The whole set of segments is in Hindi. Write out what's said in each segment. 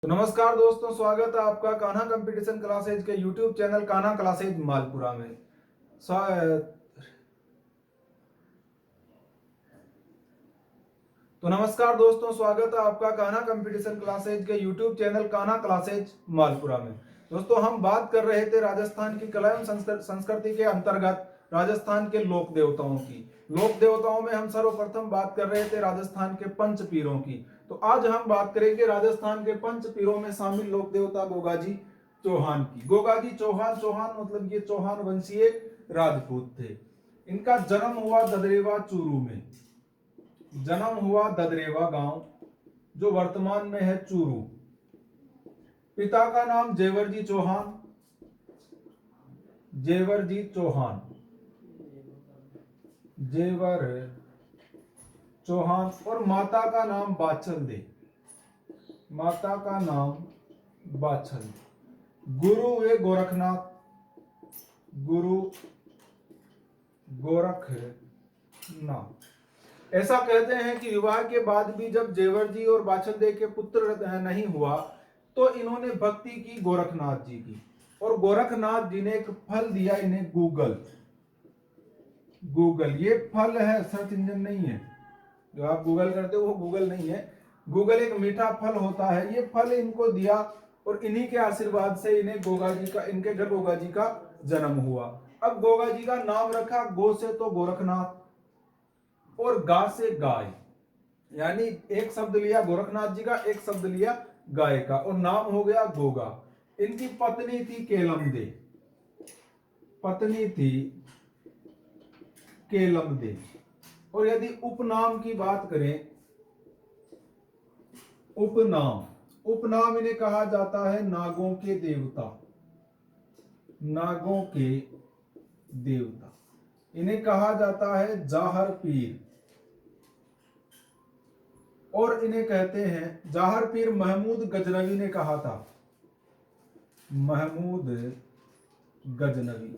तो नमस्कार दोस्तों, स्वागत है आपका कान्हा कंपटीशन क्लासेज के YouTube channel Kanha classes Malpura में। तो नमस्कार दोस्तों, स्वागत है आपका कान्हा कंपटीशन क्लासेज के YouTube channel Kanha classes Malpura में। दोस्तों, हम बात कर रहे थे राजस्थान की कला एवं संस्कृति के अंतर्गत राजस्थान के लोक देवताओं की। लोक देवताओं में हम सर्वप्रथम बात कर रहे थे राजस्थान के पंच पीरों की। तो आज हम बात करेंगे राजस्थान के पंच पीरों में शामिल लोक देवता गोगाजी चौहान की। गोगाजी चौहान, चौहान मतलब ये चौहान वंशीय राजपूत थे। इनका जन्म हुआ ददरेवा चूरू में। जन्म हुआ ददरेवा गांव, जो वर्तमान में है चूरू। पिता का नाम जेवरजी चौहान, जेवरजी चौहान, जेवर चौहान, और माता का नाम बाछल दे, माता का नाम बाछल। गुरु वे गोरखनाथ, गुरु गोरखनाथ। ऐसा कहते हैं कि विवाह के बाद भी जब जेवरजी और बाछलदेव के पुत्र नहीं हुआ तो इन्होंने भक्ति की गोरखनाथ जी की, और गोरखनाथ जी ने एक फल दिया इन्हें, गूगल। गूगल ये फल है, सर्च इंजन नहीं है। जो आप गूगल करते हो वो गूगल नहीं है। गूगल एक मीठा फल होता है। ये फल इनको दिया और इन्हीं के आशीर्वाद से इन्हें गोगाजी का, इनके घर गोगाजी का जन्म हुआ। अब गोगाजी का नाम रखा, गो से तो गोरखनाथ और गा से गाय, यानी एक शब्द लिया गोरखनाथ जी का, एक शब्द लिया गाय का, और नाम हो गया गोगा। इनकी पत्नी थी केलमदे, पत्नी थी केलमदे। और यदि उपनाम की बात करें, उपनाम, उपनाम इन्हें कहा जाता है नागों के देवता, नागों के देवता। इन्हें कहा जाता है जाहर पीर, और इन्हें कहते हैं जाहर पीर। महमूद गजनवी ने कहा था, महमूद गजनवी,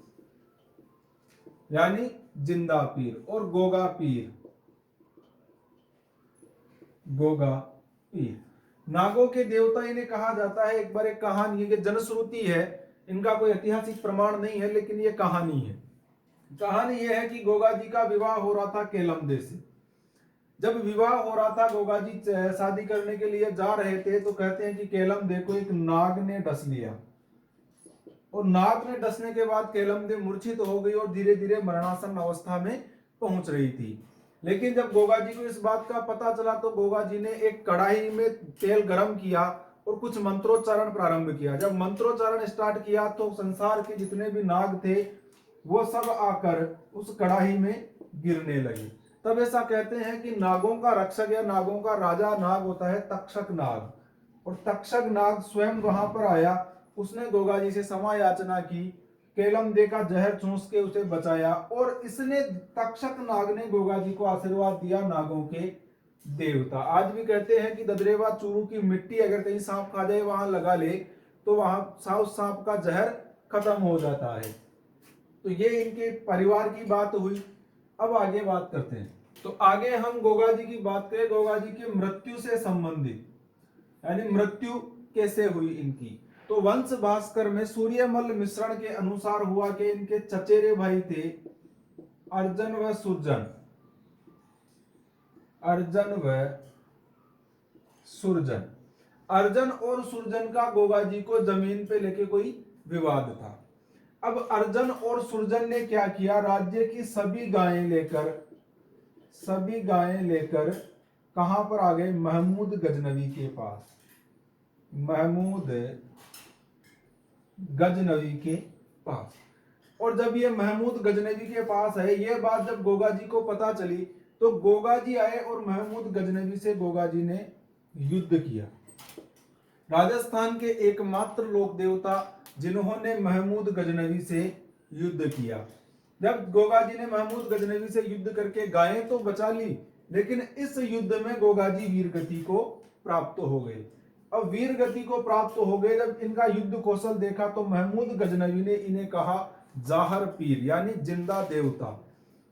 यानी जिंदा पीर। और गोगा पीर, गोगा पीर नागों के देवता इन्हें कहा जाता है। एक बार एक कहानी की जनश्रुति है, इनका कोई ऐतिहासिक प्रमाण नहीं है, लेकिन ये कहानी है। कहानी यह है कि गोगा जी का विवाह हो रहा था केलमदे से। जब विवाह हो रहा था, गोगा जी शादी करने के लिए जा रहे थे, तो कहते हैं कि केलमदे को एक नाग ने डस लिया, और नाग ने डसने के बाद केलमदे मूर्छित हो गई और धीरे धीरे मरणासन अवस्था में पहुंच रही थी। लेकिन जब गोगा जी को इस बात का पता चला तो गोगा जी ने एक कढ़ाई में तेल गरम किया और कुछ मंत्रोच्चारण प्रारंभ किया। जब मंत्रोच्चारण स्टार्ट किया तो संसार के जितने भी नाग थे वो सब आकर उस कढ़ाई में गिरने लगे। तब ऐसा कहते हैं कि नागों का रक्षक या नागों का राजा नाग होता है तक्षक नाग, और तक्षक नाग स्वयं वहां पर आया। उसने गोगा जी से क्षमा याचना की, केलमदे का जहर चूस के उसे बचाया, और इसने, तक्षक नाग ने गोगा जी को आशीर्वाद दिया नागों के देवता। आज भी कहते हैं कि ददरेवा चूरू की मिट्टी अगर कहीं सांप खा जाए, वहां लगा ले तो वहां उस सांप का जहर खत्म हो जाता है। तो ये इनके परिवार की बात हुई। अब आगे बात करते हैं। तो आगे हम गोगा जी की बात करें, गोगा जी की मृत्यु से संबंधित, यानी मृत्यु कैसे हुई इनकी। तो वंश भास्कर में सूर्यमल मिश्रण के अनुसार हुआ कि इनके चचेरे भाई थे अर्जन व सुरजन, अर्जन व सुरजन। अर्जन और सुरजन का गोगा जी को जमीन पे लेके कोई विवाद था। अब अर्जन और सुरजन ने क्या किया, राज्य की सभी गायें लेकर, सभी गायें लेकर कहां पर आ गए, महमूद गजनवी के पास, महमूद गजनवी के पास। और जब ये महमूद गजनवी के पास है, ये बात जब गोगा जी को पता चली तो गोगा जी आए और महमूद गजनवी से गोगा जी ने युद्ध किया। राजस्थान के एकमात्र लोक देवता जिन्होंने महमूद गजनवी से युद्ध किया। जब गोगा जी ने महमूद गजनवी से युद्ध करके गायें तो बचा ली, लेकिन इस युद्ध में गोगा जी वीरगति को प्राप्त हो गए। अब वीरगति को प्राप्त हो गए, जब इनका युद्ध कौशल देखा तो महमूद गजनवी ने इन्हें कहा जाहर पीर, यानी जिंदा देवता,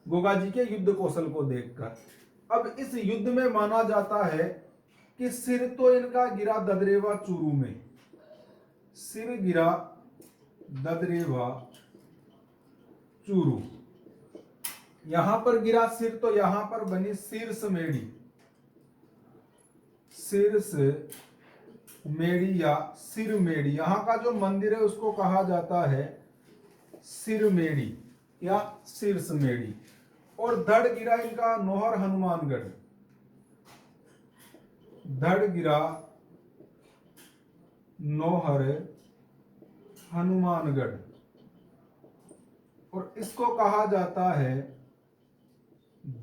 गोगा जी के युद्ध कौशल को देखकर। अब इस युद्ध में माना जाता है कि सिर तो इनका गिरा ददरेवा चूरू में, सिर गिरा ददरेवा चूरू, यहां पर गिरा सिर तो यहां पर बनी शीर्ष मेड़ी, शीर्ष मेड़ी या सिर मेड़ी। यहां का जो मंदिर है उसको कहा जाता है सिर मेड़ी या शीर्ष मेड़ी। और धड़ गिरा इनका नोहर हनुमानगढ़, धड़ गिरा नोहर हनुमानगढ़, और इसको कहा जाता है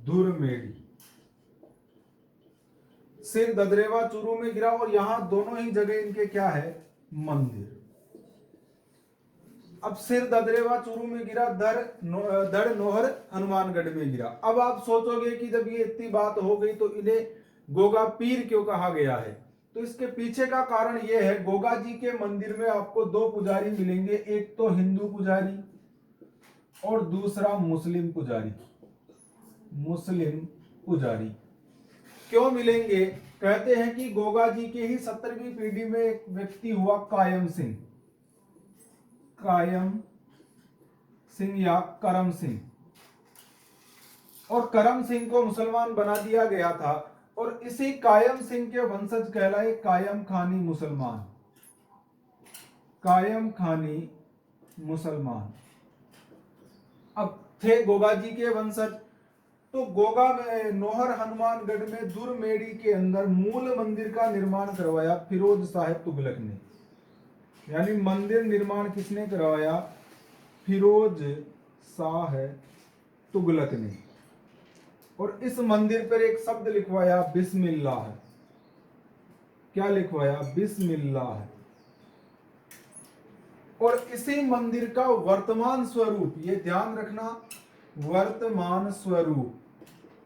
धुरमेड़ी। सिर ददरेवा चूरू में गिरा और यहां दोनों ही जगह इनके क्या है, मंदिर। अब सिर ददरेवा चूरू में गिरा, धड़ नोहर हनुमानगढ़ में गिरा। अब आप सोचोगे कि जब ये इतनी बात हो गई तो इन्हें गोगा पीर क्यों कहा गया है? तो इसके पीछे का कारण यह है, गोगा जी के मंदिर में आपको दो पुजारी मिलेंगे, एक तो हिंदू पुजारी और दूसरा मुस्लिम पुजारी। मुस्लिम पुजारी क्यों मिलेंगे? कहते हैं कि गोगा जी के ही 17वीं पीढ़ी में एक व्यक्ति हुआ कायम सिंह, कायम सिंह या करम सिंह, और करम सिंह को मुसलमान बना दिया गया था, और इसी कायम सिंह के वंशज कहलाए कायम खानी मुसलमान, कायम खानी मुसलमान। अब थे गोगा जी के वंशज, तो गोगा में नोहर हनुमानगढ़ में दुरमेड़ी के अंदर मूल मंदिर का निर्माण करवाया फिरोज साहेब तुगलक ने। यानी मंदिर निर्माण किसने करवाया? फिरोज शाह तुगलक ने। और इस मंदिर पर एक शब्द लिखवाया बिस्मिल्लाह। क्या लिखवाया? बिस्मिल्लाह। और इसी मंदिर का वर्तमान स्वरूप, ये ध्यान रखना, वर्तमान स्वरूप,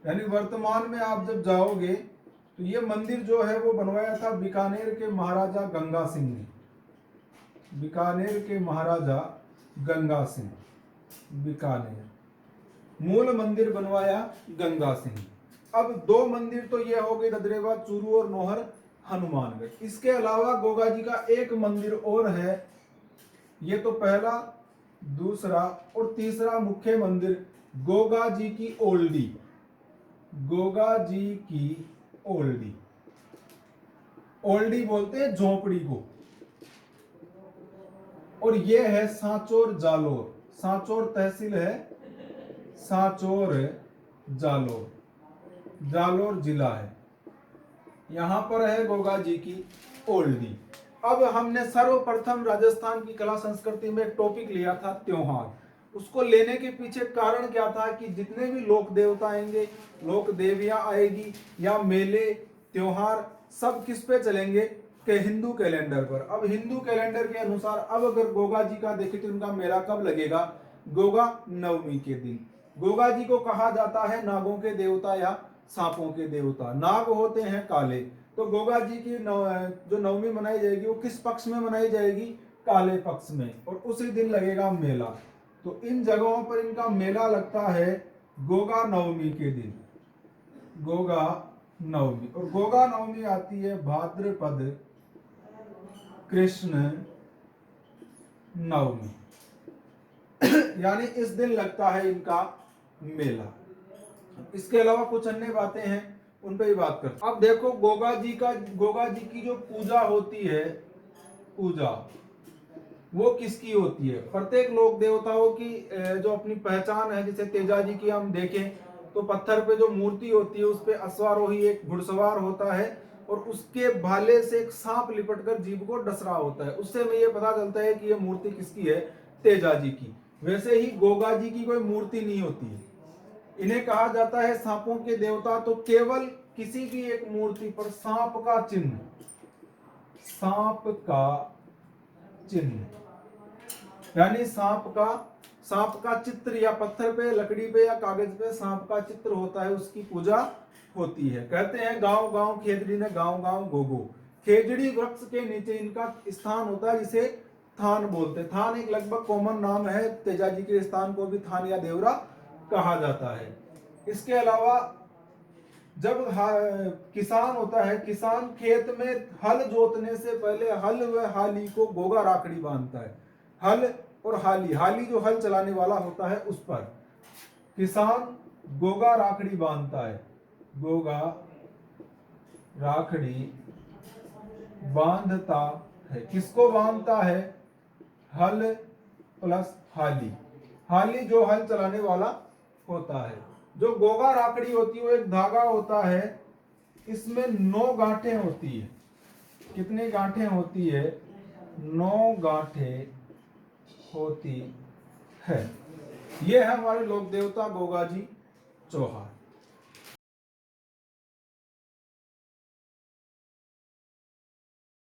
यानी वर्तमान में आप जब जाओगे तो ये मंदिर जो है वो बनवाया था बीकानेर के महाराजा गंगा सिंह ने, बीकानेर के महाराजा गंगा सिंह, बीकानेर मूल मंदिर बनवाया गंगा सिंह। अब दो मंदिर तो ये हो गए, ददरेवा चूरू और नोहर हनुमानगढ़। इसके अलावा गोगा जी का एक मंदिर और है, ये तो पहला, दूसरा और तीसरा मुख्य मंदिर गोगा जी की ओल्डी, गोगा जी की ओल्डी, ओल्डी बोलते हैं झोपड़ी को। और ये है सांचौर जालोर, सांचौर तहसील है, सांचौर जालोर, जालोर जिला है, यहां पर है गोगा जी की ओल्डी। अब हमने सर्वप्रथम राजस्थान की कला संस्कृति में एक टॉपिक लिया था त्योहार। उसको लेने के पीछे कारण क्या था कि जितने भी लोक देवता आएंगे, लोक देवियां आएगी या मेले त्योहार, सब किस पे चलेंगे? के हिंदू कैलेंडर पर। अब हिंदू कैलेंडर के अनुसार अब अगर गोगा जी का देखें तो उनका मेला कब लगेगा? गोगा नवमी के दिन। गोगा जी को कहा जाता है नागों के देवता या सांपों के देवता। नाग होते हैं काले, तो गोगा जी की जो नवमी मनाई जाएगी वो किस पक्ष में मनाई जाएगी? काले पक्ष में, और उसी दिन लगेगा मेला। तो इन जगहों पर इनका मेला लगता है गोगा नवमी के दिन, गोगा नवमी। और गोगा नवमी आती है भाद्रपद कृष्ण नवमी, यानी इस दिन लगता है इनका मेला। इसके अलावा कुछ अन्य बातें हैं, उन पर भी बात करते। अब देखो गोगा जी की जो पूजा होती है, पूजा वो किसकी होती है? प्रत्येक लोक देवताओं की जो अपनी पहचान है, जैसे तेजा जी की हम देखें तो पत्थर पे जो मूर्ति होती है उस पे अश्वारोही एक घुड़सवार होता है, और उसके भाले से एक सांप लिपटकर जीभ को डस रहा होता है। उससे हमें ये पता चलता है कि ये मूर्ति किसकी है? तेजा जी की। वैसे ही गोगा जी की कोई मूर्ति नहीं होती है, इन्हें कहा जाता है सांपों के देवता। तो केवल किसी भी एक मूर्ति पर सांप का चिन्ह, सांप का चिन्ह, यानी सांप का चित्र या पत्थर पे, लकड़ी पे या कागज पे सांप का चित्र होता है, उसकी पूजा होती है। कहते हैं गांव गांव खेजड़ी ने गांव गांव गोगो। खेजड़ी वृक्ष के नीचे इनका स्थान होता है, जिसे थान बोलते हैं। थान एक लगभग कॉमन नाम है, तेजा जी के स्थान को भी थान या देवरा कहा जाता है। इसके अलावा जब किसान होता है, किसान खेत में हल जोतने से पहले हल व हाली को गोगा राखड़ी बांधता है। हल और हाली, हाली जो हल चलाने वाला होता है उस पर किसान गोगा राखड़ी बांधता है। गोगा राखड़ी बांधता है। किसको बांधता है? हल प्लस हाली। हाली जो हल चलाने वाला होता है। जो गोगा राखड़ी होती है वो एक धागा होता है, इसमें 9 गांठें होती है। कितनी गांठें होती है? 9 गांठें होती है। ये है हमारे लोक देवता गोगाजी चौहान।